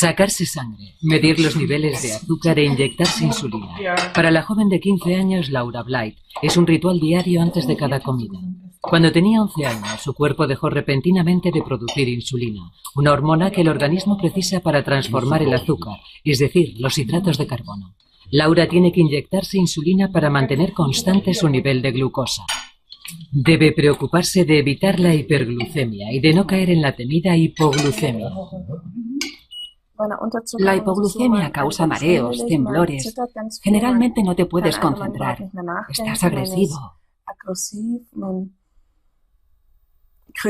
Sacarse sangre, medir los niveles de azúcar e inyectarse insulina. Para la joven de 15 años, Laura Blight, es un ritual diario antes de cada comida. Cuando tenía 11 años, su cuerpo dejó repentinamente de producir insulina, una hormona que el organismo precisa para transformar el azúcar, es decir, los hidratos de carbono. Laura tiene que inyectarse insulina para mantener constante su nivel de glucosa. Debe preocuparse de evitar la hiperglucemia y de no caer en la temida hipoglucemia. La hipoglucemia causa mareos, temblores. Generalmente no te puedes concentrar. Estás agresivo.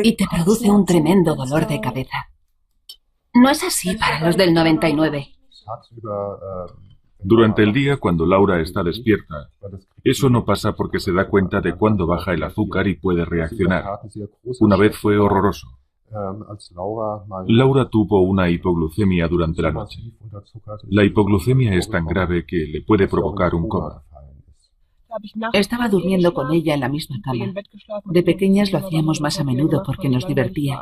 Y te produce un tremendo dolor de cabeza. No es así para los del 99. Durante el día, cuando Laura está despierta, eso no pasa porque se da cuenta de cuándo baja el azúcar y puede reaccionar. Una vez fue horroroso. Laura tuvo una hipoglucemia durante la noche. La hipoglucemia es tan grave que le puede provocar un coma. Estaba durmiendo con ella en la misma cama. De pequeñas lo hacíamos más a menudo porque nos divertía.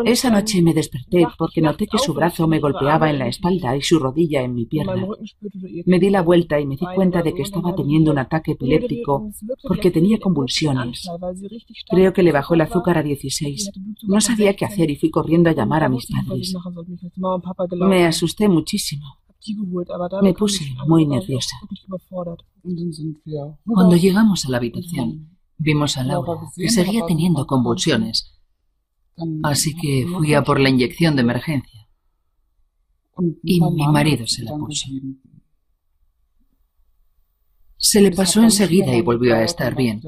Esa noche me desperté porque noté que su brazo me golpeaba en la espalda y su rodilla en mi pierna. Me di la vuelta y me di cuenta de que estaba teniendo un ataque epiléptico porque tenía convulsiones. Creo que le bajó el azúcar a 16. No sabía qué hacer y fui corriendo a llamar a mis padres. Me asusté muchísimo. Me puse muy nerviosa. Cuando llegamos a la habitación, vimos a Laura, que seguía teniendo convulsiones. Así que fui a por la inyección de emergencia. Y mi marido se la puso. Se le pasó enseguida y volvió a estar bien.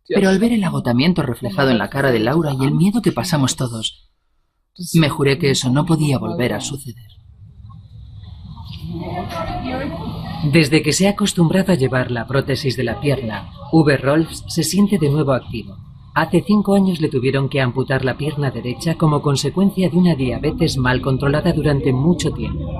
Pero al ver el agotamiento reflejado en la cara de Laura y el miedo que pasamos todos, me juré que eso no podía volver a suceder. Desde que se ha acostumbrado a llevar la prótesis de la pierna, Uwe Rolfs se siente de nuevo activo. Hace 5 años le tuvieron que amputar la pierna derecha como consecuencia de una diabetes mal controlada durante mucho tiempo.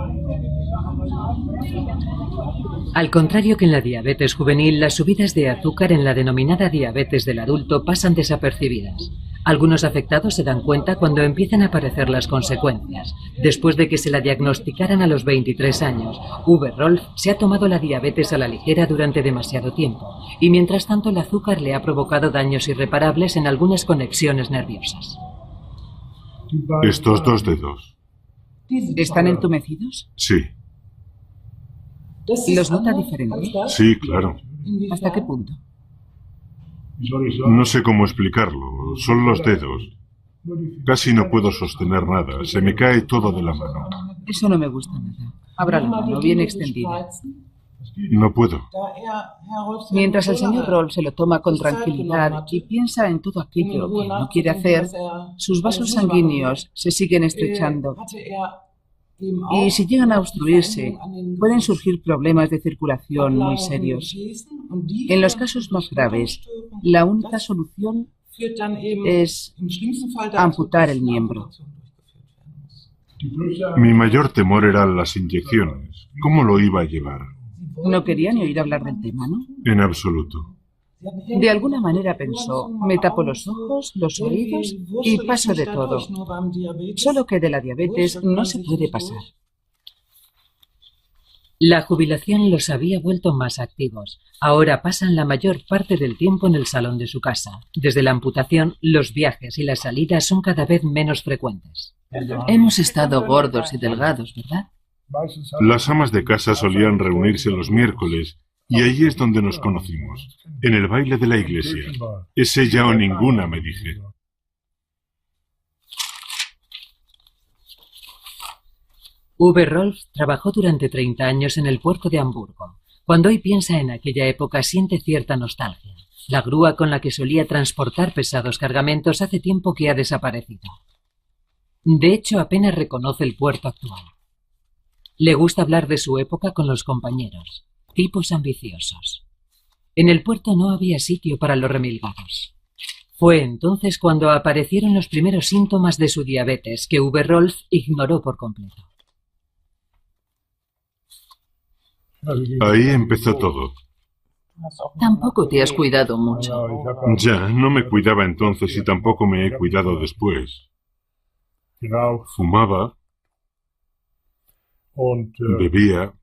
Al contrario que en la diabetes juvenil, las subidas de azúcar en la denominada diabetes del adulto pasan desapercibidas. Algunos afectados se dan cuenta cuando empiezan a aparecer las consecuencias. Después de que se la diagnosticaran a los 23 años, Uwe Rolf se ha tomado la diabetes a la ligera durante demasiado tiempo, y mientras tanto el azúcar le ha provocado daños irreparables en algunas conexiones nerviosas. Estos 2 dedos. ¿Están entumecidos? Sí. ¿Los nota diferentes? Sí, claro. ¿Hasta qué punto? No sé cómo explicarlo. Son los dedos. Casi no puedo sostener nada. Se me cae todo de la mano. Eso no me gusta nada. Abra la mano, bien extendida. No puedo. Mientras el señor Roll se lo toma con tranquilidad y piensa en todo aquello que no quiere hacer, sus vasos sanguíneos se siguen estrechando. Y si llegan a obstruirse, pueden surgir problemas de circulación muy serios. En los casos más graves, la única solución es amputar el miembro. Mi mayor temor eran las inyecciones. ¿Cómo lo iba a llevar? No quería ni oír hablar del tema, ¿no? En absoluto. De alguna manera pensó, me tapo los ojos, los oídos y paso de todo. Solo que de la diabetes no se puede pasar. La jubilación los había vuelto más activos. Ahora pasan la mayor parte del tiempo en el salón de su casa. Desde la amputación, los viajes y las salidas son cada vez menos frecuentes. Hemos estado gordos y delgados, ¿verdad? Las amas de casa solían reunirse los miércoles y allí es donde nos conocimos, en el baile de la iglesia. Es ella o ninguna, me dije. Uwe Rolf trabajó durante 30 años en el puerto de Hamburgo. Cuando hoy piensa en aquella época siente cierta nostalgia. La grúa con la que solía transportar pesados cargamentos hace tiempo que ha desaparecido. De hecho, apenas reconoce el puerto actual. Le gusta hablar de su época con los compañeros, tipos ambiciosos. En el puerto no había sitio para los remilgados. Fue entonces cuando aparecieron los primeros síntomas de su diabetes, que Uwe Rolf ignoró por completo. Ahí empezó todo. Tampoco te has cuidado mucho. Ya, no me cuidaba entonces y tampoco me he cuidado después. Fumaba, bebía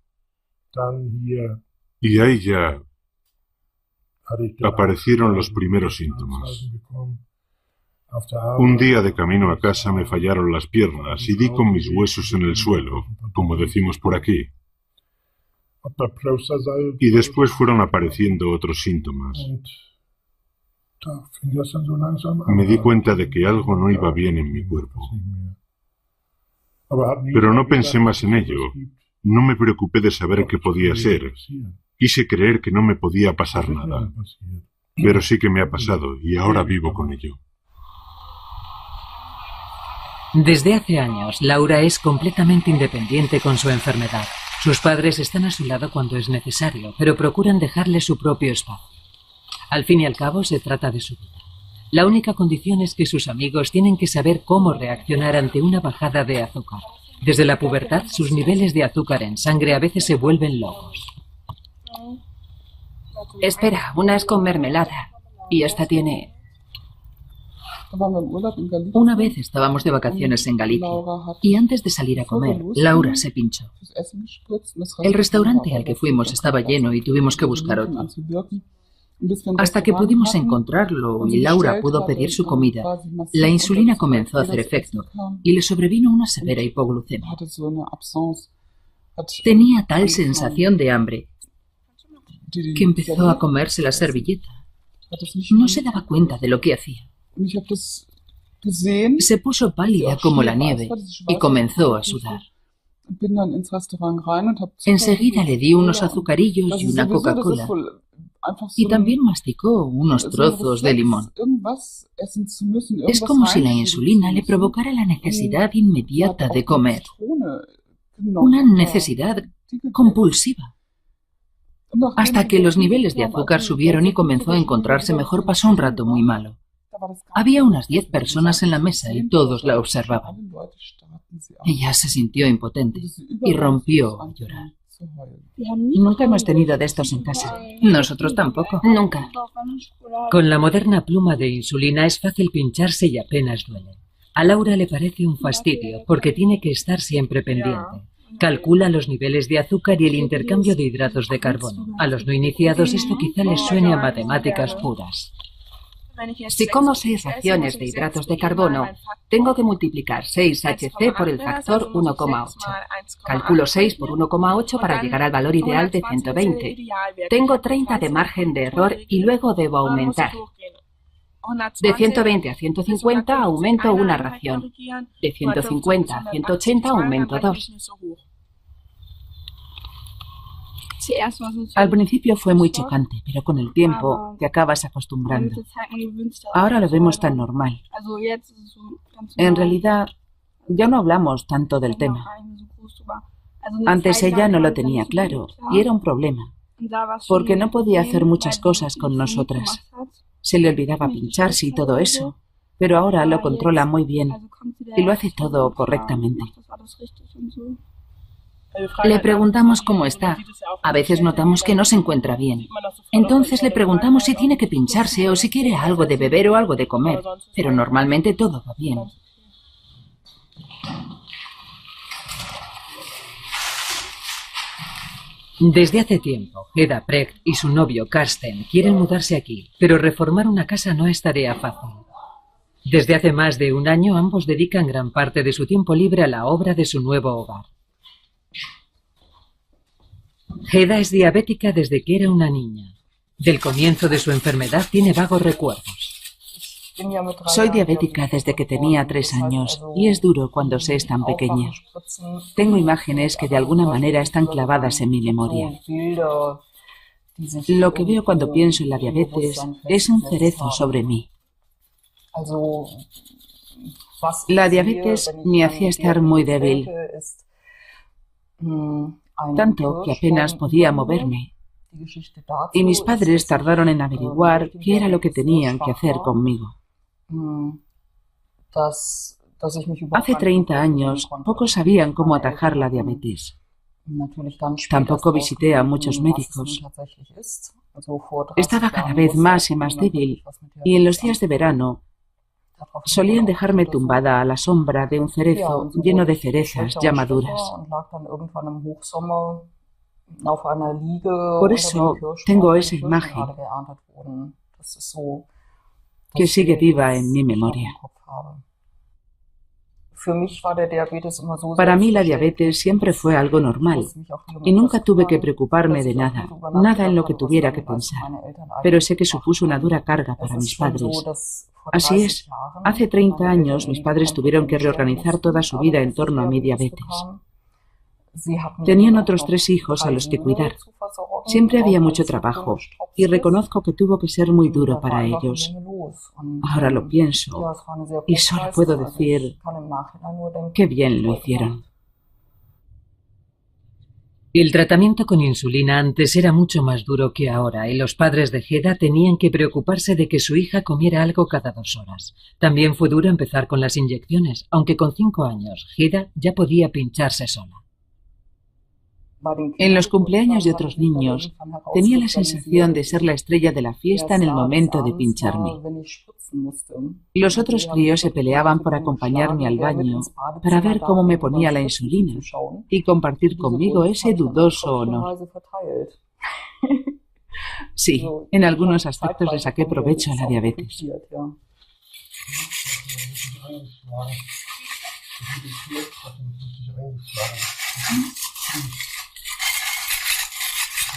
y ahí ya aparecieron los primeros síntomas. Un día de camino a casa me fallaron las piernas y di con mis huesos en el suelo, como decimos por aquí. Y después fueron apareciendo otros síntomas. Me di cuenta de que algo no iba bien en mi cuerpo. Pero no pensé más en ello. No me preocupé de saber qué podía ser. Quise creer que no me podía pasar nada. Pero sí que me ha pasado y ahora vivo con ello. Desde hace años, Laura es completamente independiente con su enfermedad. Sus padres están a su lado cuando es necesario, pero procuran dejarle su propio espacio. Al fin y al cabo, se trata de su vida. La única condición es que sus amigos tienen que saber cómo reaccionar ante una bajada de azúcar. Desde la pubertad, sus niveles de azúcar en sangre a veces se vuelven locos. Espera, una es con mermelada. Y esta tiene... Una vez estábamos de vacaciones en Galicia y antes de salir a comer, Laura se pinchó. El restaurante al que fuimos estaba lleno y tuvimos que buscar otro. Hasta que pudimos encontrarlo y Laura pudo pedir su comida, la insulina comenzó a hacer efecto y le sobrevino una severa hipoglucemia. Tenía tal sensación de hambre que empezó a comerse la servilleta. No se daba cuenta de lo que hacía. Se puso pálida como la nieve y comenzó a sudar. Enseguida le di unos azucarillos y una Coca-Cola y también masticó unos trozos de limón. Es como si la insulina le provocara la necesidad inmediata de comer, una necesidad compulsiva. Hasta que los niveles de azúcar subieron y comenzó a encontrarse mejor, pasó un rato muy malo. Había unas 10 personas en la mesa y todos la observaban. Ella se sintió impotente y rompió a llorar. Nunca hemos tenido de estos en casa. Nosotros tampoco. Nunca. Con la moderna pluma de insulina es fácil pincharse y apenas duele. A Laura le parece un fastidio porque tiene que estar siempre pendiente. Calcula los niveles de azúcar y el intercambio de hidratos de carbono. A los no iniciados esto quizá les suene a matemáticas puras. Si como 6 raciones de hidratos de carbono, tengo que multiplicar 6HC por el factor 1,8. Calculo 6 por 1,8 para llegar al valor ideal de 120. Tengo 30 de margen de error y luego debo aumentar. De 120 a 150 aumento una ración. De 150 a 180 aumento 2. Al principio fue muy chocante, pero con el tiempo te acabas acostumbrando. Ahora lo vemos tan normal. En realidad, ya no hablamos tanto del tema. Antes ella no lo tenía claro y era un problema, porque no podía hacer muchas cosas con nosotras. Se le olvidaba pincharse y todo eso, pero ahora lo controla muy bien y lo hace todo correctamente. Le preguntamos cómo está. A veces notamos que no se encuentra bien. Entonces le preguntamos si tiene que pincharse o si quiere algo de beber o algo de comer. Pero normalmente todo va bien. Desde hace tiempo, Hedda Precht y su novio Karsten quieren mudarse aquí, pero reformar una casa no es tarea fácil. Desde hace más de un año ambos dedican gran parte de su tiempo libre a la obra de su nuevo hogar. Hedda es diabética desde que era una niña. Del comienzo de su enfermedad tiene vagos recuerdos. Soy diabética desde que tenía 3 años y es duro cuando se es tan pequeña. Tengo imágenes que de alguna manera están clavadas en mi memoria. Lo que veo cuando pienso en la diabetes es un cerezo sobre mí. La diabetes me hacía estar muy débil, tanto que apenas podía moverme. Y mis padres tardaron en averiguar qué era lo que tenían que hacer conmigo. Hace 30 años, pocos sabían cómo atajar la diabetes. Tampoco visité a muchos médicos. Estaba cada vez más y más débil, y en los días de verano Solían dejarme tumbada a la sombra de un cerezo lleno de cerezas ya maduras. Por eso tengo esa imagen que sigue viva en mi memoria. Para mí la diabetes siempre fue algo normal y nunca tuve que preocuparme de nada, nada en lo que tuviera que pensar. Pero sé que supuso una dura carga para mis padres. Así es, hace 30 años mis padres tuvieron que reorganizar toda su vida en torno a mi diabetes. Tenían otros 3 hijos a los que cuidar. Siempre había mucho trabajo y reconozco que tuvo que ser muy duro para ellos. Ahora lo pienso y solo puedo decir qué bien lo hicieron. El tratamiento con insulina antes era mucho más duro que ahora y los padres de Hedda tenían que preocuparse de que su hija comiera algo cada 2 horas. También fue duro empezar con las inyecciones, aunque con 5 años Hedda ya podía pincharse sola. En los cumpleaños de otros niños, tenía la sensación de ser la estrella de la fiesta en el momento de pincharme. Los otros críos se peleaban por acompañarme al baño para ver cómo me ponía la insulina y compartir conmigo ese dudoso honor. Sí, en algunos aspectos le saqué provecho a la diabetes.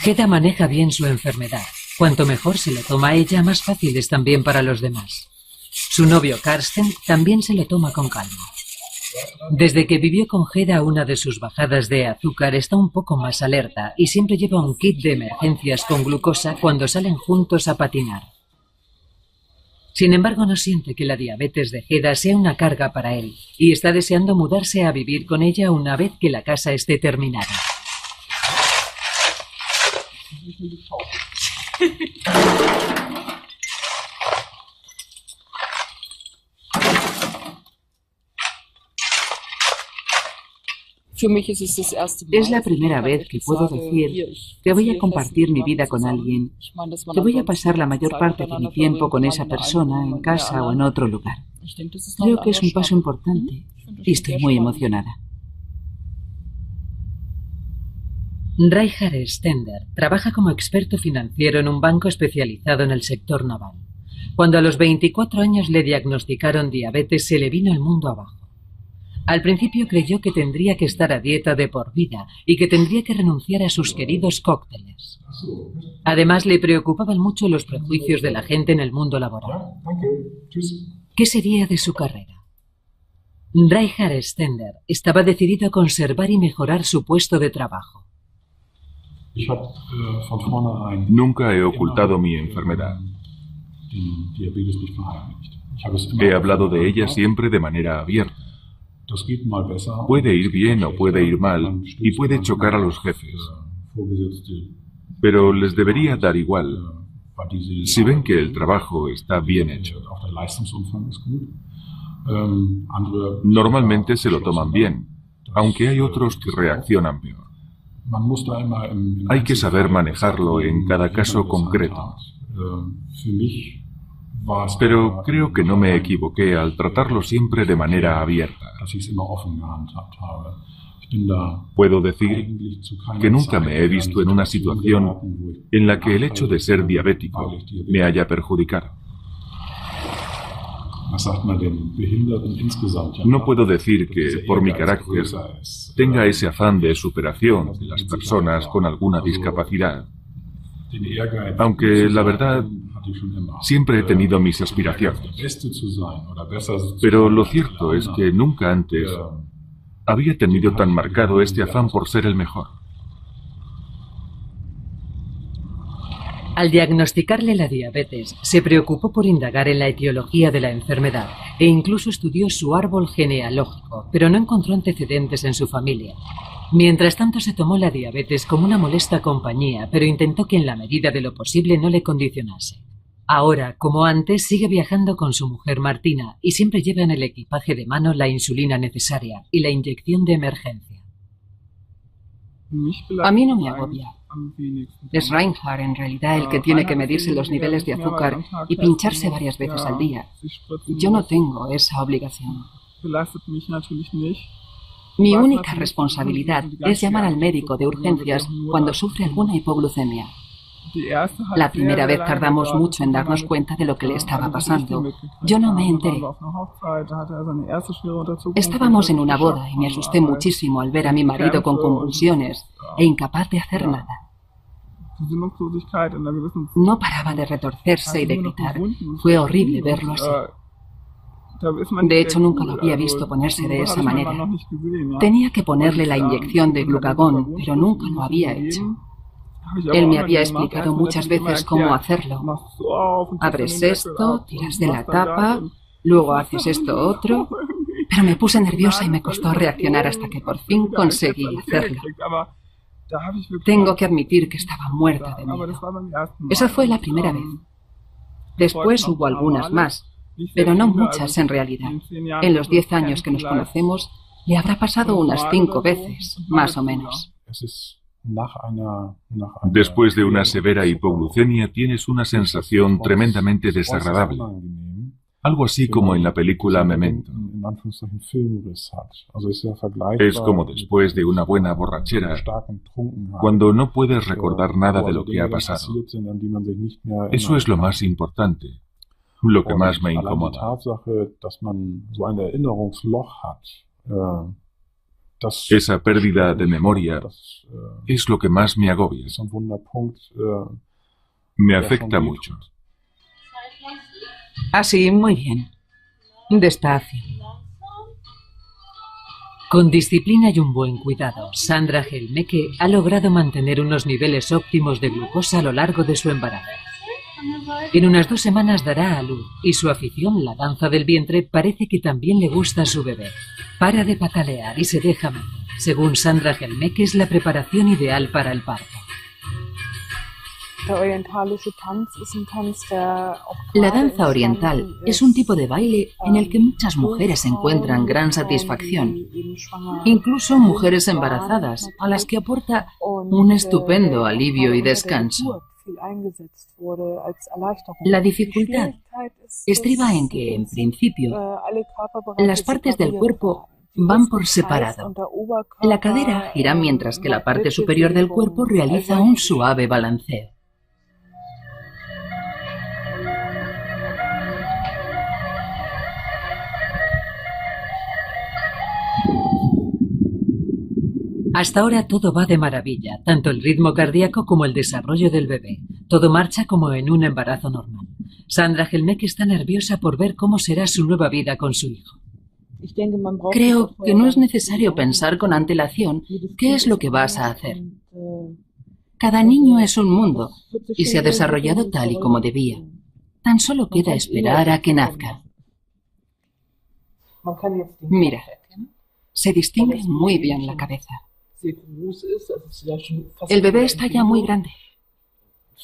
Hedda maneja bien su enfermedad. Cuanto mejor se lo toma ella, más fácil es también para los demás. Su novio Karsten también se lo toma con calma. Desde que vivió con Hedda una de sus bajadas de azúcar está un poco más alerta y siempre lleva un kit de emergencias con glucosa cuando salen juntos a patinar. Sin embargo, no siente que la diabetes de Hedda sea una carga para él y está deseando mudarse a vivir con ella una vez que la casa esté terminada. Es la primera vez que puedo decir que voy a compartir mi vida con alguien, que voy a pasar la mayor parte de mi tiempo con esa persona en casa o en otro lugar. Creo que es un paso importante y estoy muy emocionada. Reinhard Stender trabaja como experto financiero en un banco especializado en el sector naval. Cuando a los 24 años le diagnosticaron diabetes, se le vino el mundo abajo. Al principio creyó que tendría que estar a dieta de por vida y que tendría que renunciar a sus queridos cócteles. Además, le preocupaban mucho los prejuicios de la gente en el mundo laboral. ¿Qué sería de su carrera? Reinhard Stender estaba decidido a conservar y mejorar su puesto de trabajo. Nunca he ocultado mi enfermedad. He hablado de ella siempre de manera abierta. Puede ir bien o puede ir mal y puede chocar a los jefes. Pero les debería dar igual si ven que el trabajo está bien hecho. Normalmente se lo toman bien, aunque hay otros que reaccionan peor. Hay que saber manejarlo en cada caso concreto. Pero creo que no me equivoqué al tratarlo siempre de manera abierta. Puedo decir que nunca me he visto en una situación en la que el hecho de ser diabético me haya perjudicado. No puedo decir que, por mi carácter, tenga ese afán de superación de las personas con alguna discapacidad. Aunque, la verdad, siempre he tenido mis aspiraciones. Pero lo cierto es que nunca antes había tenido tan marcado este afán por ser el mejor. Al diagnosticarle la diabetes, se preocupó por indagar en la etiología de la enfermedad e incluso estudió su árbol genealógico, pero no encontró antecedentes en su familia. Mientras tanto, se tomó la diabetes como una molesta compañía, pero intentó que en la medida de lo posible no le condicionase. Ahora, como antes, sigue viajando con su mujer Martina y siempre lleva en el equipaje de mano la insulina necesaria y la inyección de emergencia. A mí no me agobia. Es Reinhard, en realidad, el que tiene que medirse los niveles de azúcar y pincharse varias veces al día. Yo no tengo esa obligación. Mi única responsabilidad es llamar al médico de urgencias cuando sufre alguna hipoglucemia. La primera vez tardamos mucho en darnos cuenta de lo que le estaba pasando. Yo no me enteré. Estábamos en una boda y me asusté muchísimo al ver a mi marido con convulsiones e incapaz de hacer nada. No paraba de retorcerse y de gritar. Fue horrible verlo así. De hecho, nunca lo había visto ponerse de esa manera. Tenía que ponerle la inyección de glucagón, pero nunca lo había hecho. Él me había explicado muchas veces cómo hacerlo. Abres esto, tiras de la tapa, luego haces esto otro. Pero me puse nerviosa y me costó reaccionar hasta que por fin conseguí hacerlo. Tengo que admitir que estaba muerta de miedo. Esa fue la primera vez. Después hubo algunas más, pero no muchas en realidad. En los 10 años que nos conocemos, le habrá pasado unas 5 veces, más o menos. Después de una severa hipoglucemia tienes una sensación tremendamente desagradable. Algo así como en la película Memento. Es como después de una buena borrachera, cuando no puedes recordar nada de lo que ha pasado. Eso es lo más importante, lo que más me incomoda. Esa pérdida de memoria es lo que más me agobia. Me afecta mucho. Así, muy bien. Despacio. Con disciplina y un buen cuidado, Sandra Helmeke ha logrado mantener unos niveles óptimos de glucosa a lo largo de su embarazo. En unas 2 semanas dará a luz y su afición, la danza del vientre, parece que también le gusta a su bebé. Para de patalear y se deja meter. Según Sandra Helmeke, es la preparación ideal para el parto. La danza oriental es un tipo de baile en el que muchas mujeres encuentran gran satisfacción, incluso mujeres embarazadas, a las que aporta un estupendo alivio y descanso. La dificultad estriba en que, en principio, las partes del cuerpo van por separado. La cadera gira mientras que la parte superior del cuerpo realiza un suave balanceo. Hasta ahora todo va de maravilla, tanto el ritmo cardíaco como el desarrollo del bebé. Todo marcha como en un embarazo normal. Sandra Helmeke está nerviosa por ver cómo será su nueva vida con su hijo. Creo que no es necesario pensar con antelación qué es lo que vas a hacer. Cada niño es un mundo y se ha desarrollado tal y como debía. Tan solo queda esperar a que nazca. Mira, se distingue muy bien la cabeza. El bebé está ya muy grande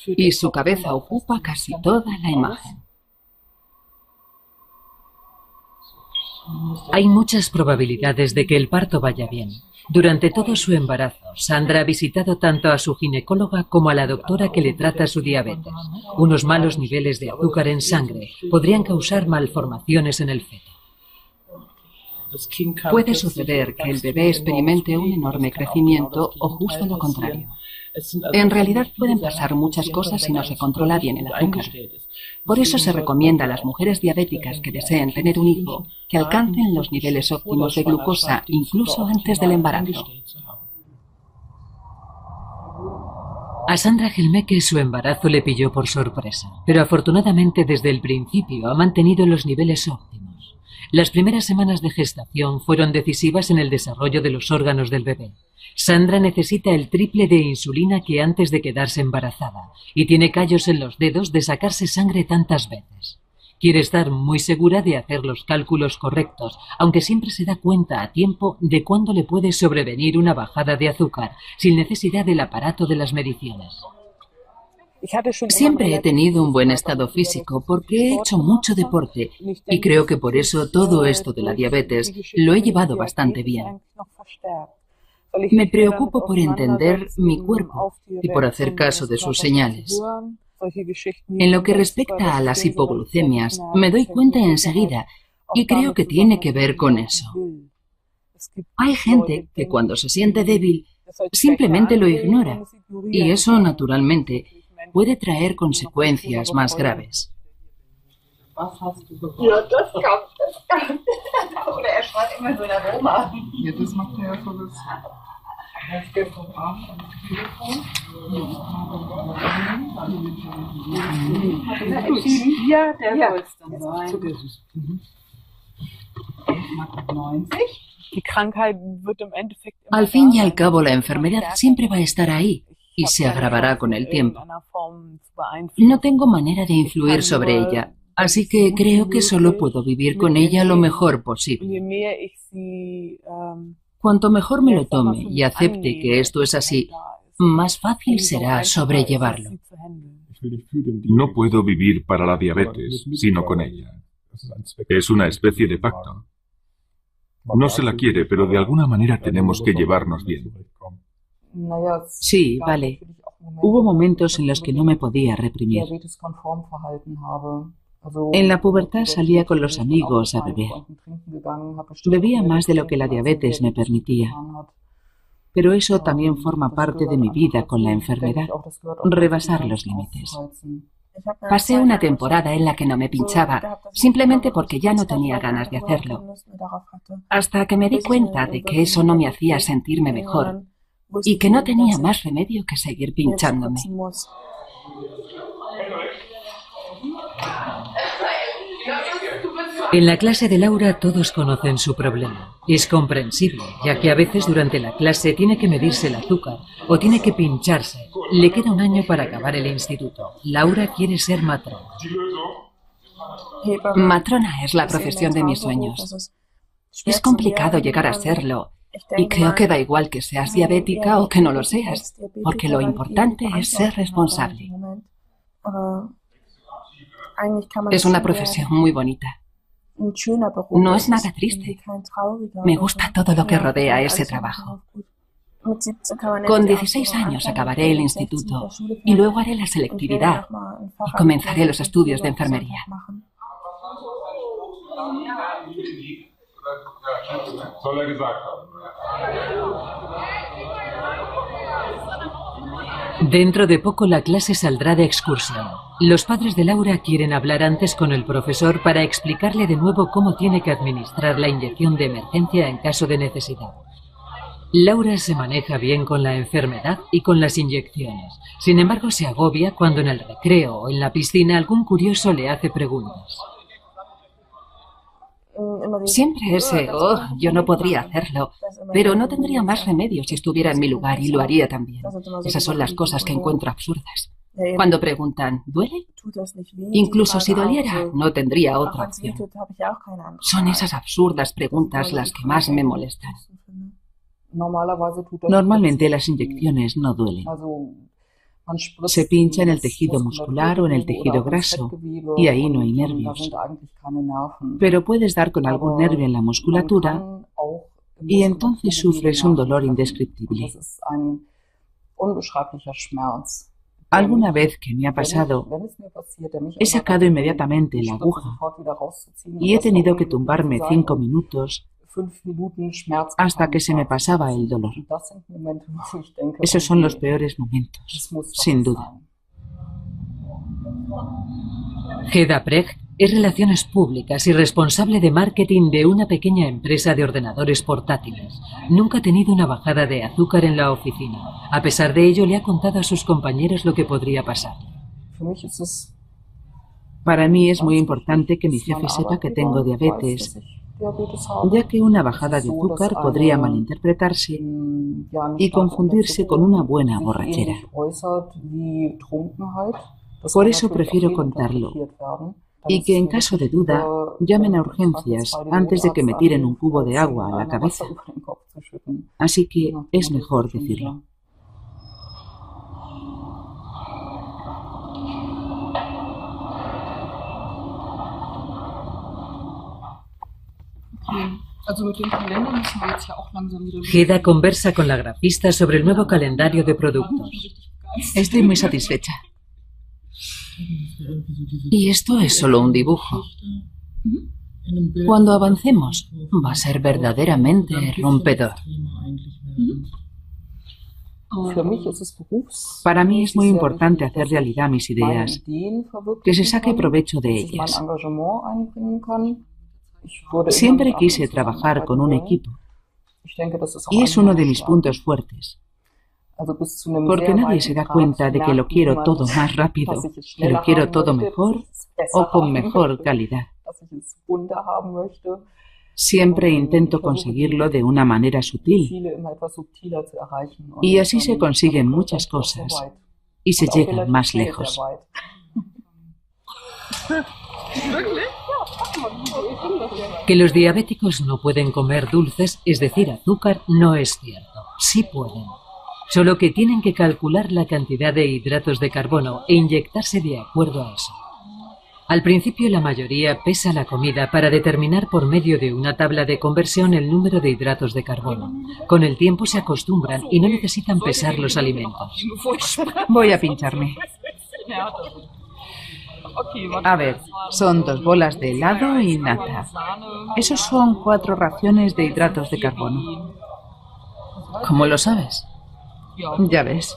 y su cabeza ocupa casi toda la imagen. Hay muchas probabilidades de que el parto vaya bien. Durante todo su embarazo, Sandra ha visitado tanto a su ginecóloga como a la doctora que le trata su diabetes. Unos malos niveles de azúcar en sangre podrían causar malformaciones en el feto. Puede suceder que el bebé experimente un enorme crecimiento o justo lo contrario. En realidad pueden pasar muchas cosas si no se controla bien el azúcar. Por eso se recomienda a las mujeres diabéticas que deseen tener un hijo que alcancen los niveles óptimos de glucosa incluso antes del embarazo. A Sandra Helmeke su embarazo le pilló por sorpresa, pero afortunadamente desde el principio ha mantenido los niveles óptimos. Las primeras semanas de gestación fueron decisivas en el desarrollo de los órganos del bebé. Sandra necesita el triple de insulina que antes de quedarse embarazada y tiene callos en los dedos de sacarse sangre tantas veces. Quiere estar muy segura de hacer los cálculos correctos, aunque siempre se da cuenta a tiempo de cuándo le puede sobrevenir una bajada de azúcar sin necesidad del aparato de las mediciones. Siempre he tenido un buen estado físico porque he hecho mucho deporte y creo que por eso todo esto de la diabetes lo he llevado bastante bien. Me preocupo por entender mi cuerpo y por hacer caso de sus señales. En lo que respecta a las hipoglucemias, me doy cuenta enseguida y creo que tiene que ver con eso. Hay gente que cuando se siente débil simplemente lo ignora y eso, naturalmente, puede traer consecuencias más graves. Al fin y al cabo, la enfermedad siempre va a estar ahí y se agravará con el tiempo. No tengo manera de influir sobre ella, así que creo que solo puedo vivir con ella lo mejor posible. Cuanto mejor me lo tome y acepte que esto es así, más fácil será sobrellevarlo. No puedo vivir para la diabetes, sino con ella. Es una especie de pacto. No se la quiere, pero de alguna manera tenemos que llevarnos bien. Sí, vale. Hubo momentos en los que no me podía reprimir. En la pubertad salía con los amigos a beber. Bebía más de lo que la diabetes me permitía. Pero eso también forma parte de mi vida con la enfermedad, rebasar los límites. Pasé una temporada en la que no me pinchaba, simplemente porque ya no tenía ganas de hacerlo. Hasta que me di cuenta de que eso no me hacía sentirme mejor y que no tenía más remedio que seguir pinchándome. En la clase de Laura todos conocen su problema. Es comprensible, ya que a veces durante la clase tiene que medirse el azúcar o tiene que pincharse. Le queda un año para acabar el instituto. Laura quiere ser matrona. Matrona es la profesión de mis sueños. Es complicado llegar a serlo y creo que da igual que seas diabética o que no lo seas, porque lo importante es ser responsable. Es una profesión muy bonita. No es nada triste. Me gusta todo lo que rodea ese trabajo. Con 16 años acabaré el instituto y luego haré la selectividad y comenzaré los estudios de enfermería. Dentro de poco la clase saldrá de excursión. Los padres de Laura quieren hablar antes con el profesor para explicarle de nuevo cómo tiene que administrar la inyección de emergencia en caso de necesidad. Laura se maneja bien con la enfermedad y con las inyecciones. Sin embargo, se agobia cuando en el recreo o en la piscina algún curioso le hace preguntas. Siempre ese, yo no podría hacerlo, pero no tendría más remedio si estuviera en mi lugar y lo haría también. Esas son las cosas que encuentro absurdas. Cuando preguntan, ¿duele? Incluso si doliera, no tendría otra opción. Son esas absurdas preguntas las que más me molestan. Normalmente las inyecciones no duelen. Se pincha en el tejido muscular o en el tejido graso y ahí no hay nervios. Pero puedes dar con algún nervio en la musculatura y entonces sufres un dolor indescriptible. Alguna vez que me ha pasado, he sacado inmediatamente la aguja y he tenido que tumbarme 5 minutos hasta que se me pasaba el dolor. Esos son los peores momentos, sin duda. Hedda Precht es Relaciones Públicas y responsable de marketing de una pequeña empresa de ordenadores portátiles. Nunca ha tenido una bajada de azúcar en la oficina. A pesar de ello, le ha contado a sus compañeros lo que podría pasar. Para mí es muy importante que mi jefe sepa que tengo diabetes, ya que una bajada de azúcar podría malinterpretarse y confundirse con una buena borrachera. Por eso prefiero contarlo y que en caso de duda llamen a urgencias antes de que me tiren un cubo de agua a la cabeza. Así que es mejor decirlo. Hedda conversa con la grafista sobre el nuevo calendario de productos. Estoy muy satisfecha. Y esto es solo un dibujo. Cuando avancemos, va a ser verdaderamente rompedor. Para mí es muy importante hacer realidad mis ideas, que se saque provecho de ellas. Siempre quise trabajar con un equipo, y es uno de mis puntos fuertes. Porque nadie se da cuenta de que lo quiero todo más rápido, que lo quiero todo mejor o con mejor calidad. Siempre intento conseguirlo de una manera sutil. Y así se consiguen muchas cosas y se llega más lejos. Que los diabéticos no pueden comer dulces, es decir, azúcar, no es cierto. Sí pueden. Solo que tienen que calcular la cantidad de hidratos de carbono e inyectarse de acuerdo a eso. Al principio la mayoría pesa la comida para determinar por medio de una tabla de conversión el número de hidratos de carbono. Con el tiempo se acostumbran y no necesitan pesar los alimentos. Voy a pincharme. A ver, son 2 bolas de helado y nata. Esos son 4 raciones de hidratos de carbono. ¿Cómo lo sabes? Ya ves.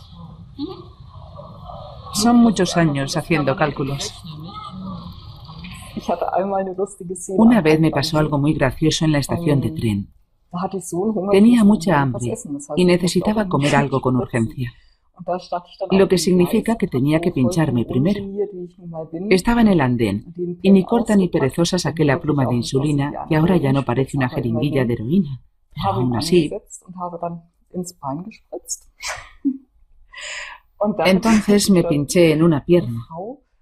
Son muchos años haciendo cálculos. Una vez me pasó algo muy gracioso en la estación de tren. Tenía mucha hambre y necesitaba comer algo con urgencia. Lo que significa que tenía que pincharme primero. Estaba en el andén y ni corta ni perezosa saqué la pluma de insulina, que ahora ya no parece una jeringuilla de heroína. Pero aún así. Entonces me pinché en una pierna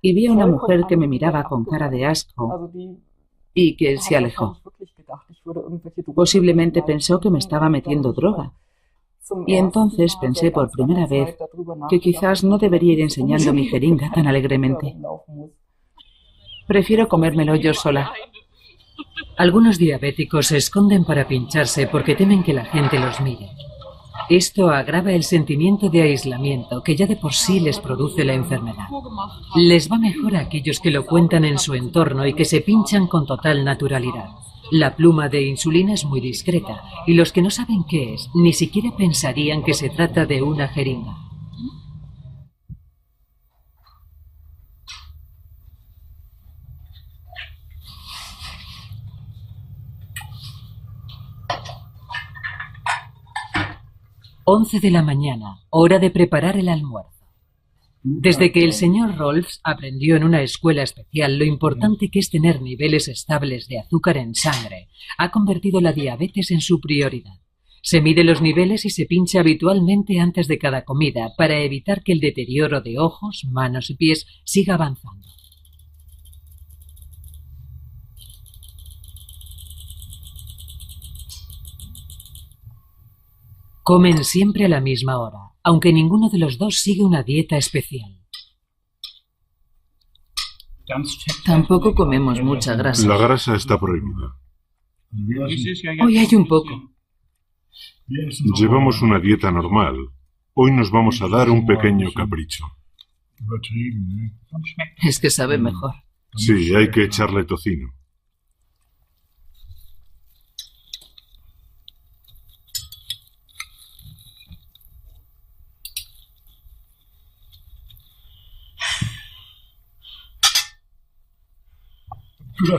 y vi a una mujer que me miraba con cara de asco y que se alejó. Posiblemente pensó que me estaba metiendo droga. Y entonces pensé por primera vez que quizás no debería ir enseñando mi jeringa tan alegremente. Prefiero comérmelo yo sola. Algunos diabéticos se esconden para pincharse porque temen que la gente los mire. Esto agrava el sentimiento de aislamiento que ya de por sí les produce la enfermedad. Les va mejor a aquellos que lo cuentan en su entorno y que se pinchan con total naturalidad. La pluma de insulina es muy discreta y los que no saben qué es ni siquiera pensarían que se trata de una jeringa. Once de la mañana, hora de preparar el almuerzo. Desde que el señor Rolfs aprendió en una escuela especial lo importante que es tener niveles estables de azúcar en sangre, ha convertido la diabetes en su prioridad. Se mide los niveles y se pincha habitualmente antes de cada comida para evitar que el deterioro de ojos, manos y pies siga avanzando. Comen siempre a la misma hora, aunque ninguno de los dos sigue una dieta especial. Tampoco comemos mucha grasa. La grasa está prohibida. Hoy hay un poco. Llevamos una dieta normal. Hoy nos vamos a dar un pequeño capricho. Es que sabe mejor. Sí, hay que echarle tocino.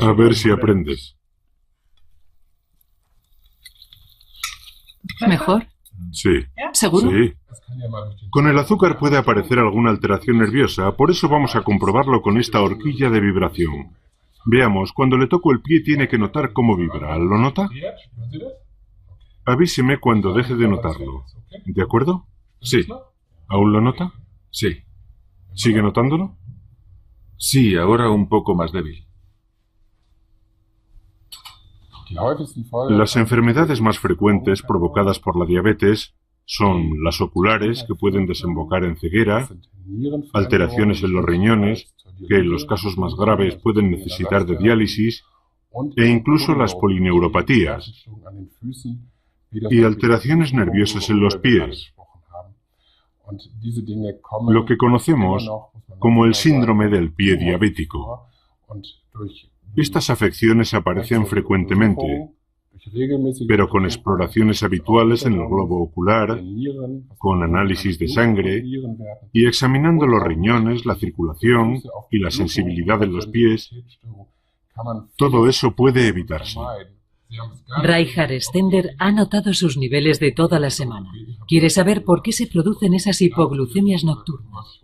A ver si aprendes. ¿Mejor? Sí. ¿Seguro? Sí. Con el azúcar puede aparecer alguna alteración nerviosa, por eso vamos a comprobarlo con esta horquilla de vibración. Veamos, cuando le toco el pie tiene que notar cómo vibra. ¿Lo nota? Avíseme cuando deje de notarlo. ¿De acuerdo? Sí. ¿Aún lo nota? Sí. ¿Sigue notándolo? Sí, ahora un poco más débil. Las enfermedades más frecuentes provocadas por la diabetes son las oculares, que pueden desembocar en ceguera, alteraciones en los riñones, que en los casos más graves pueden necesitar de diálisis, e incluso las polineuropatías y alteraciones nerviosas en los pies, lo que conocemos como el síndrome del pie diabético. Estas afecciones aparecen frecuentemente, pero con exploraciones habituales en el globo ocular, con análisis de sangre y examinando los riñones, la circulación y la sensibilidad en los pies, todo eso puede evitarse. Reinhard Stender ha anotado sus niveles de toda la semana. Quiere saber por qué se producen esas hipoglucemias nocturnas.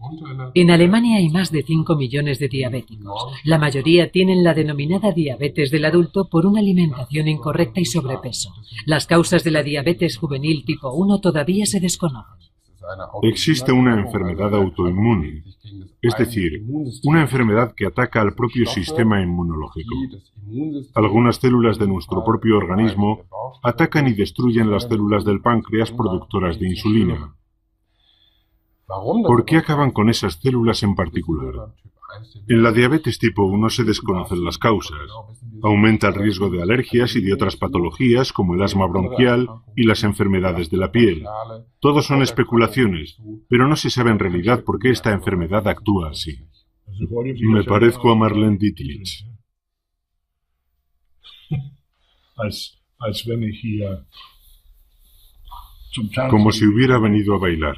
En Alemania hay más de 5 millones de diabéticos. La mayoría tienen la denominada diabetes del adulto por una alimentación incorrecta y sobrepeso. Las causas de la diabetes juvenil tipo 1 todavía se desconocen. Existe una enfermedad autoinmune, es decir, una enfermedad que ataca al propio sistema inmunológico. Algunas células de nuestro propio organismo atacan y destruyen las células del páncreas productoras de insulina. ¿Por qué acaban con esas células en particular? En la diabetes tipo 1 se desconocen las causas. Aumenta el riesgo de alergias y de otras patologías como el asma bronquial y las enfermedades de la piel. Todo son especulaciones, pero no se sabe en realidad por qué esta enfermedad actúa así. Me parezco a Marlene Dietrich. Como si hubiera venido a bailar.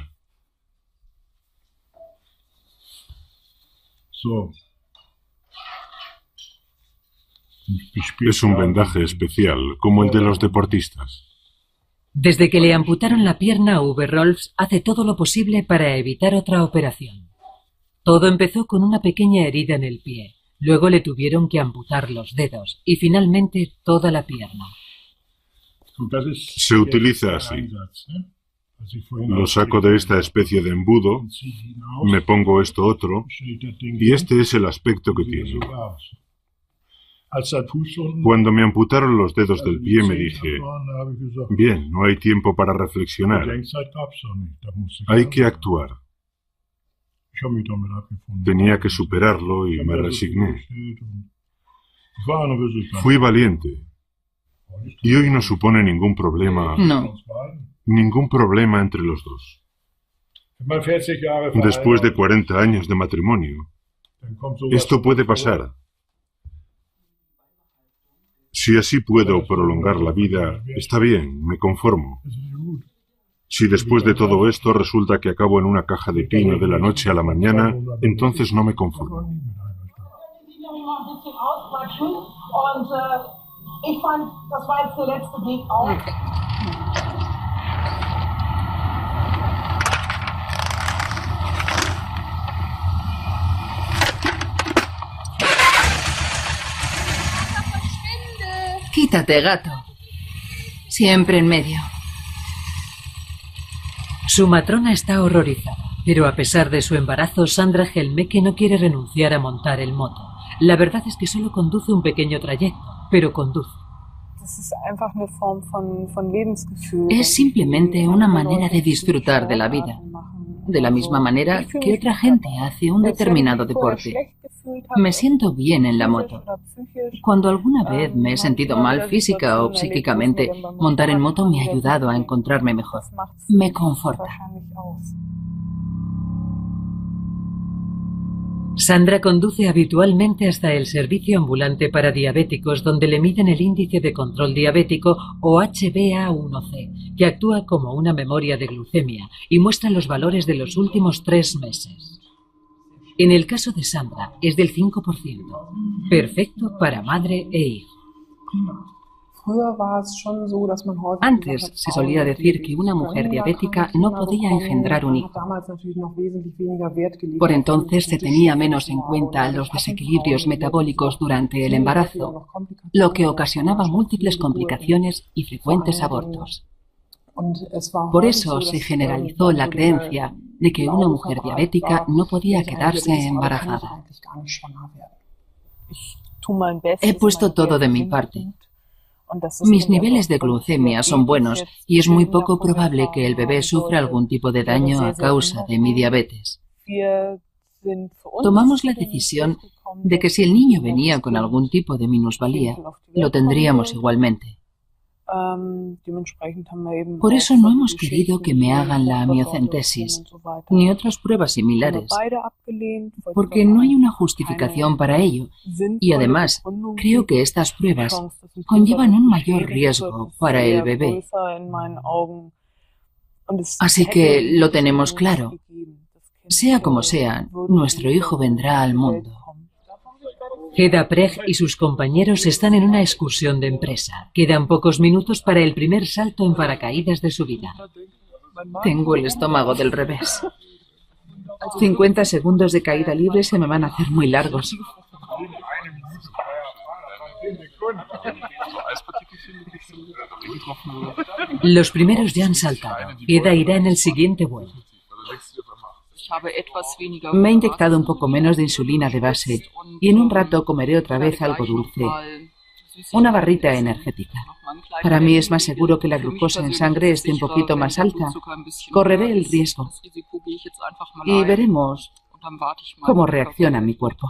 Es un vendaje especial, como el de los deportistas. Desde que le amputaron la pierna, Uwe Rolfs hace todo lo posible para evitar otra operación. Todo empezó con una pequeña herida en el pie. Luego le tuvieron que amputar los dedos y finalmente toda la pierna. Se utiliza así. Lo saco de esta especie de embudo, me pongo esto otro, y este es el aspecto que tiene. Cuando me amputaron los dedos del pie me dije, bien, no hay tiempo para reflexionar, hay que actuar. Tenía que superarlo y me resigné. Fui valiente. Y hoy no supone ningún problema. No. Ningún problema entre los dos. Después de 40 años de matrimonio, esto puede pasar. Si así puedo prolongar la vida, está bien, me conformo. Si después de todo esto resulta que acabo en una caja de pino de la noche a la mañana, entonces no me conformo. Quítate, gato. Siempre en medio. Su matrona está horrorizada, pero a pesar de su embarazo, Sandra Helmeke no quiere renunciar a montar el moto. La verdad es que solo conduce un pequeño trayecto, pero conduce. Es simplemente una manera de disfrutar de la vida. De la misma manera que otra gente hace un determinado deporte. Me siento bien en la moto. Cuando alguna vez me he sentido mal física o psíquicamente, montar en moto me ha ayudado a encontrarme mejor. Me conforta. Sandra conduce habitualmente hasta el servicio ambulante para diabéticos donde le miden el índice de control diabético o HbA1c, que actúa como una memoria de glucemia y muestra los valores de los últimos 3 meses. En el caso de Sandra es del 5%, perfecto para madre e hijo. Antes se solía decir que una mujer diabética no podía engendrar un hijo. Por entonces se tenía menos en cuenta los desequilibrios metabólicos durante el embarazo, lo que ocasionaba múltiples complicaciones y frecuentes abortos. Por eso se generalizó la creencia de que una mujer diabética no podía quedarse embarazada. He puesto todo de mi parte. Mis niveles de glucemia son buenos y es muy poco probable que el bebé sufra algún tipo de daño a causa de mi diabetes. Tomamos la decisión de que si el niño venía con algún tipo de minusvalía, lo tendríamos igualmente. Por eso no hemos querido que me hagan la amiocentesis ni otras pruebas similares, porque no hay una justificación para ello y además creo que estas pruebas conllevan un mayor riesgo para el bebé. Así que lo tenemos claro. Sea como sea, nuestro hijo vendrá al mundo. Hedda Preg y sus compañeros están en una excursión de empresa. Quedan pocos minutos para el primer salto en paracaídas de su vida. Tengo el estómago del revés. 50 segundos de caída libre se me van a hacer muy largos. Los primeros ya han saltado. Hedda irá en el siguiente vuelo. Me he inyectado un poco menos de insulina de base y en un rato comeré otra vez algo dulce, una barrita energética. Para mí es más seguro que la glucosa en sangre esté un poquito más alta. Correré el riesgo y veremos cómo reacciona mi cuerpo.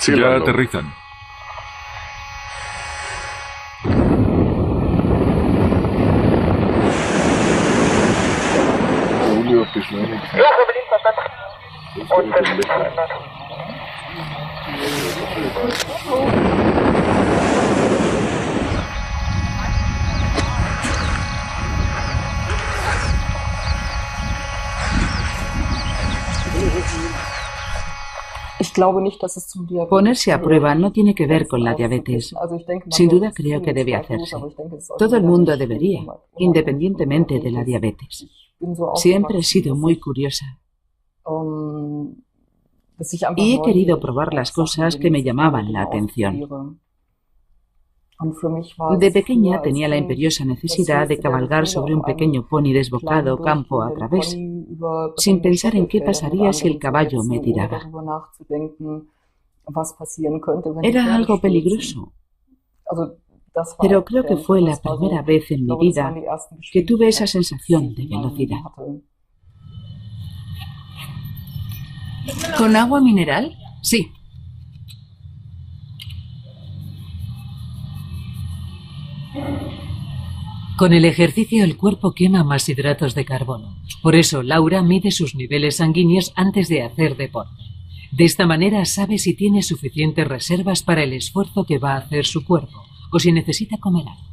Ya aterrizan. Ponerse a prueba no tiene que ver con la diabetes. Sin duda creo que debe hacerse. Todo el mundo debería, independientemente de la diabetes. Siempre he sido muy curiosa. Y he querido probar las cosas que me llamaban la atención. De pequeña tenía la imperiosa necesidad de cabalgar sobre un pequeño pony desbocado campo a través, sin pensar en qué pasaría si el caballo me tiraba. Era algo peligroso, pero creo que fue la primera vez en mi vida que tuve esa sensación de velocidad. ¿Con agua mineral? Sí. Con el ejercicio el cuerpo quema más hidratos de carbono. Por eso Laura mide sus niveles sanguíneos antes de hacer deporte. De esta manera sabe si tiene suficientes reservas para el esfuerzo que va a hacer su cuerpo o si necesita comer algo.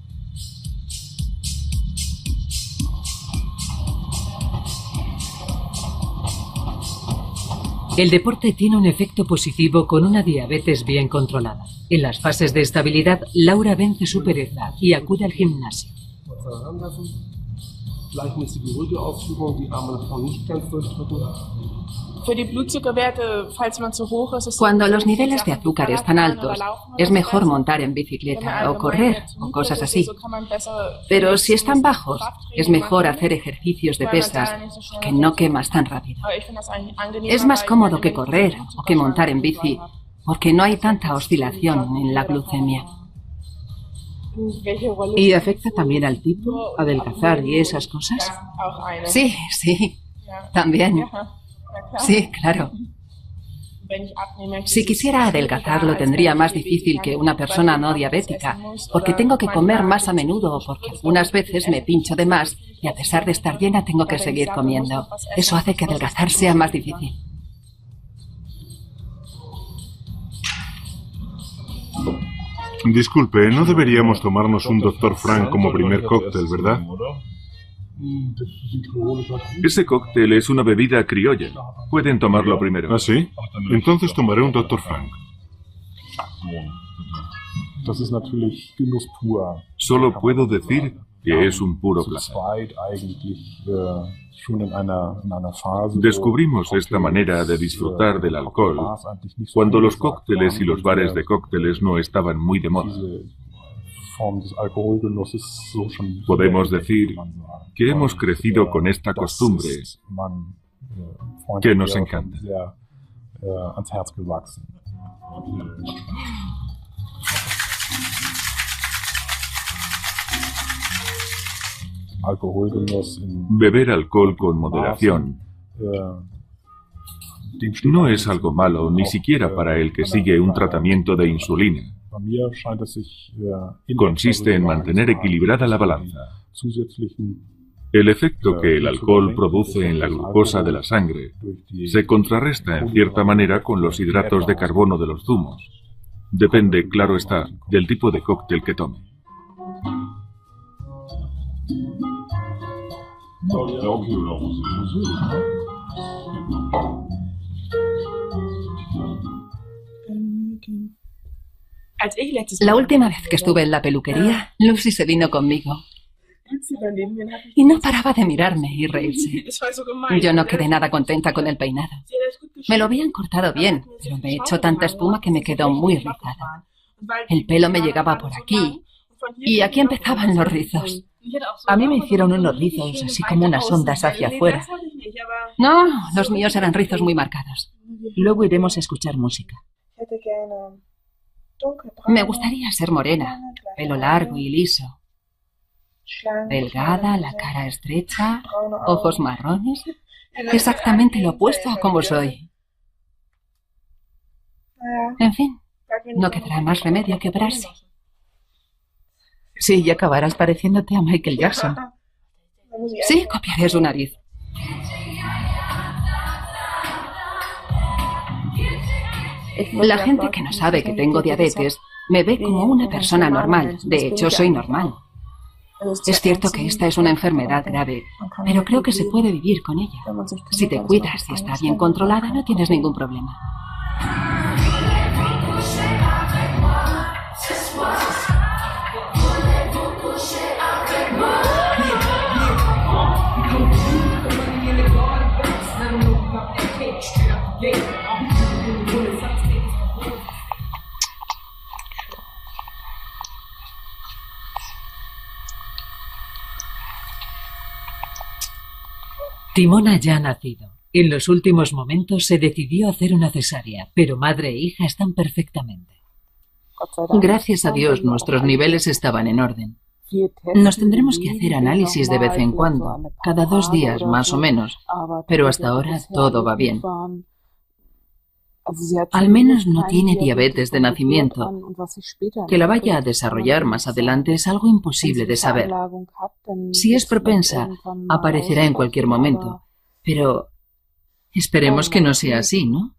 El deporte tiene un efecto positivo con una diabetes bien controlada. En las fases de estabilidad, Laura vence su pereza y acude al gimnasio. Cuando los niveles de azúcar están altos, es mejor montar en bicicleta o correr o cosas así. Pero si están bajos, es mejor hacer ejercicios de pesas que no quemas tan rápido. Es más cómodo que correr o que montar en bici porque no hay tanta oscilación en la glucemia. ¿Y afecta también al tipo, adelgazar y esas cosas? Sí, también. Sí, claro. Si quisiera adelgazar lo tendría más difícil que una persona no diabética, porque tengo que comer más a menudo, porque algunas veces me pincho de más y a pesar de estar llena tengo que seguir comiendo. Eso hace que adelgazar sea más difícil. Disculpe, no deberíamos tomarnos un Dr. Frank como primer cóctel, ¿verdad? Ese cóctel es una bebida criolla. Pueden tomarlo primero. ¿Ah, sí? Entonces tomaré un Dr. Frank. Solo puedo decir que es un puro placer. Descubrimos esta manera de disfrutar del alcohol cuando los cócteles y los bares de cócteles no estaban muy de moda. Podemos decir que hemos crecido con esta costumbre que nos encanta. Beber alcohol con moderación no es algo malo, ni siquiera para el que sigue un tratamiento de insulina. Consiste en mantener equilibrada la balanza. El efecto que el alcohol produce en la glucosa de la sangre se contrarresta en cierta manera con los hidratos de carbono de los zumos. Depende, claro está, del tipo de cóctel que tome. La última vez que estuve en la peluquería, Lucy se vino conmigo. Y no paraba de mirarme y reírse. Yo no quedé nada contenta con el peinado. Me lo habían cortado bien, pero me echó tanta espuma que me quedó muy rizada. El pelo me llegaba por aquí, y aquí empezaban los rizos. A mí me hicieron unos rizos, así como unas ondas hacia afuera. No, los míos eran rizos muy marcados. Luego iremos a escuchar música. Me gustaría ser morena, pelo largo y liso. Delgada, la cara estrecha, ojos marrones. Exactamente lo opuesto a como soy. En fin, no quedará más remedio que operarse. Sí, y acabarás pareciéndote a Michael Jackson. Sí, copiaré su nariz. La gente que no sabe que tengo diabetes me ve como una persona normal. De hecho, soy normal. Es cierto que esta es una enfermedad grave, pero creo que se puede vivir con ella. Si te cuidas y está bien controlada, no tienes ningún problema. Timona ya ha nacido. En los últimos momentos se decidió hacer una cesárea, pero madre e hija están perfectamente. Gracias a Dios, nuestros niveles estaban en orden. Nos tendremos que hacer análisis de vez en cuando, cada 2 días más o menos, pero hasta ahora todo va bien. Al menos no tiene diabetes de nacimiento. Que la vaya a desarrollar más adelante es algo imposible de saber. Si es propensa, aparecerá en cualquier momento. Pero esperemos que no sea así, ¿no?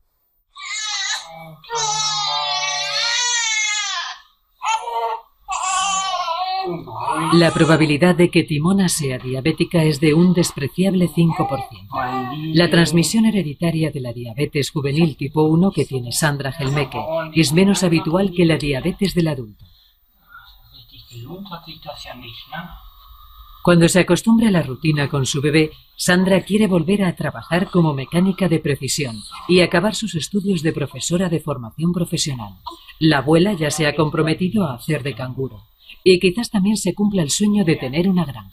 La probabilidad de que Timona sea diabética es de un despreciable 5%. La transmisión hereditaria de la diabetes juvenil tipo 1 que tiene Sandra Helmeke es menos habitual que la diabetes del adulto. Cuando se acostumbra a la rutina con su bebé, Sandra quiere volver a trabajar como mecánica de precisión y acabar sus estudios de profesora de formación profesional. La abuela ya se ha comprometido a hacer de canguro y quizás también se cumpla el sueño de tener una granja.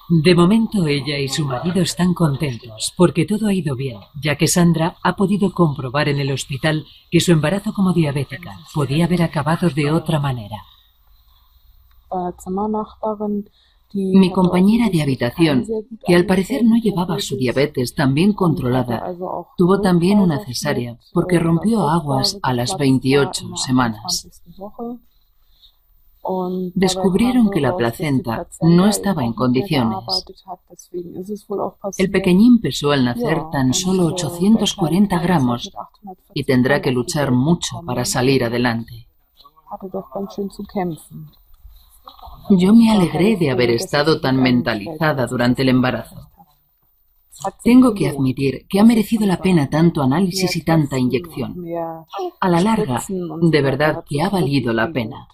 De momento ella y su marido están contentos porque todo ha ido bien, ya que Sandra ha podido comprobar en el hospital que su embarazo como diabética podía haber acabado de otra manera. Mi compañera de habitación, que al parecer no llevaba su diabetes tan bien controlada, tuvo también una cesárea porque rompió aguas a las 28 semanas. Descubrieron que la placenta no estaba en condiciones. El pequeñín pesó al nacer tan solo 840 gramos y tendrá que luchar mucho para salir adelante. Yo me alegré de haber estado tan mentalizada durante el embarazo. Tengo que admitir que ha merecido la pena tanto análisis y tanta inyección. A la larga, de verdad que ha valido la pena.